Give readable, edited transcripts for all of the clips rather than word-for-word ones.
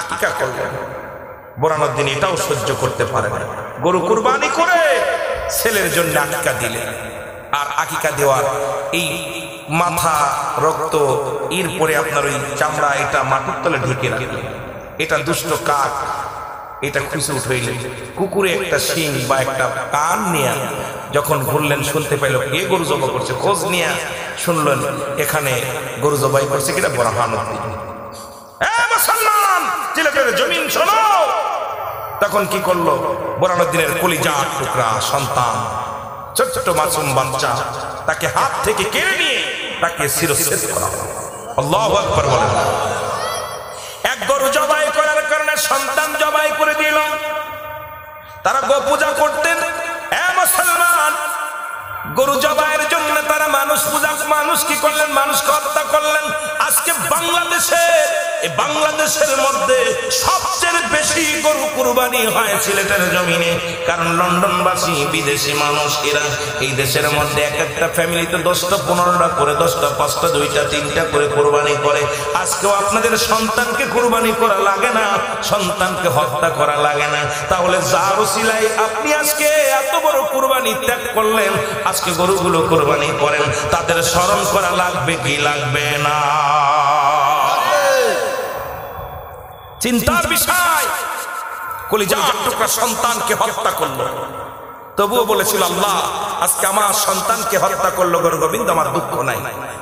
আকিকা করলেন, বোরানোর দিন এটাও সহ্য করতে পারে না, গরু কুরবানি করে ছেলের জন্য আকিকা দিলেন। আর আকিকা দেওয়ার এই মাথা রক্ত এরপরে আপনার ওই চামড়া এটা মাটির তলে ঢেকে রাখলেন। এটা দুষ্ট কাক এটা খুশি উঠাইলেন, কুকুরে একটা শিং বা একটা কান নিয়ে যখন ঘুরলেন শুনতে পাইল কে গরু জবাই করছে, খোঁজ নিয়ে শুনলেন এখানে গরু জবাই করছে কিনা বোরহানুদ্দিন। মুসলমান সিলেটের জমিন শোনো, তখন কি করলো বোরহানুদ্দিনের কলিজার টুকরা সন্তান ছোট্ট মাসুম বাচ্চা তাকে হাত থেকে কেড়ে নিয়ে তাকে শিরচ্ছেদ করা হলো। আল্লাহু আকবার বলেন। এক গরু জবাই করার কারণে সন্তান জবাই করে দিল। তারা গো পূজা করতেন। মুসলমান গরু জবাইয়ের জন্য তারা মানুষ পূজা, মানুষ কি করলেন, মানুষকে হত্যা করলেন। আজকে বাংলাদেশের মধ্যে সবচেয়ে বেশি গরু কুরবানি হয় সিলেটের জমিনে, কারণ লন্ডনবাসী বিদেশি মানুষ এরা এই দেশের মধ্যে এক একটা ফ্যামিলিতে 10টা 15টা করে 10টা 5টা 2টা 3টা করে কুরবানি করে। আজকেও আপনাদের সন্তানকে কুরবানি করা লাগে না, সন্তানকে হত্যা করা লাগে না, তাহলে যার ওসিলায় আপনি আজকে এত বড় কুরবানি ত্যাগ করলেন, আজকে গরুগুলো কুরবানি করেন, তাদের স্মরণ করা লাগবে কি লাগবে না? চিন্তার বিষয়। কলিজার টুকরা সন্তানকে হত্যা করলো, তবুও বলেছিল আল্লাহ আজকে আমার সন্তানকে হত্যা করলো গরু গোবিন্দ, আমার দুঃখ নাই,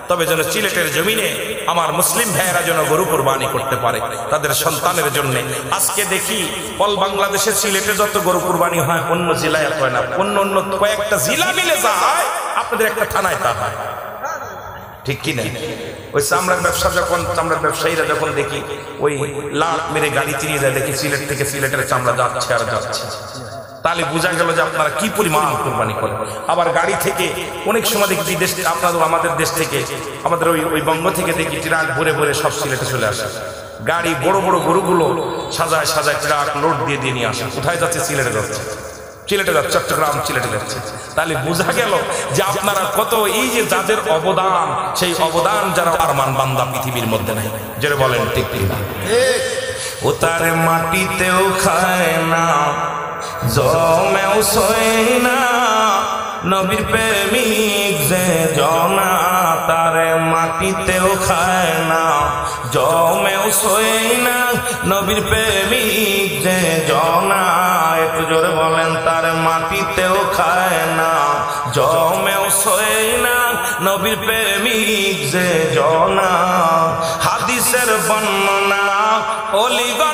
তবে যেন সিলেটের জমিনে আমার মুসলিম ভাইয়েরা যেন গরু কুরবানি করতে পারে তাদের সন্তানের জন্য। আজকে দেখি অল বাংলাদেশে সিলেটে যত গরু কুরবানি হয় অন্য জেলায় হয় না, অন্য কয়েকটা জেলা মিলে যা হয় আপনাদের একটা থানায় তা হয়, ঠিক কি না? ওই চামড়ার ব্যবসা যখন চামড়ার ব্যবসায়ীরা যখন দেখি ওই লাট মেরে গাড়ি চিনিয়ে যায়, দেখি সিলেট থেকে সিলেটের চামড়া যাচ্ছে আর যাচ্ছে, তাহলে বোঝা গেল যে আপনারা কি পরিমাণ কুরবানি করেন। আবার গাড়ি থেকে অনেক সময় দেখি দেশ আপনাদের আমাদের দেশ থেকে আমাদের ওই বঙ্গ থেকে দেখি ট্রাক ভরে ভরে সব সিলেটে চলে আসে, গাড়ি বড় বড় গরুগুলো সাজায় সাজায় ট্রাক লোড দিয়ে দিয়ে নিয়ে আসে। কোথায় যাচ্ছে? সিলেটে যাচ্ছে, সিলেটে যাচ্ছে, চট্টগ্রাম সিলেটে যাচ্ছে। তাহলে বোঝা গেল যে আপনারা কত এই যে যাদের অবদান, সেই অবদান যারা আরমান বান্দা পৃথিবীর মধ্যে নাই, যেটা বলেন ঠিক না? ও তার মাটিতেও খায় না, জমেও সয় না, নবীর প্রেমিক যে জনা, তারে মাটিতেও খায় না, জমেও সয় না, নবীর প্রেমিক যে জনা। একটু জোরে বলেন, তার মাটিতেও খায় না, জমেও সয় না, নবীর প্রেমিক যে জনা। হাদিসের বর্ণনা অলিগর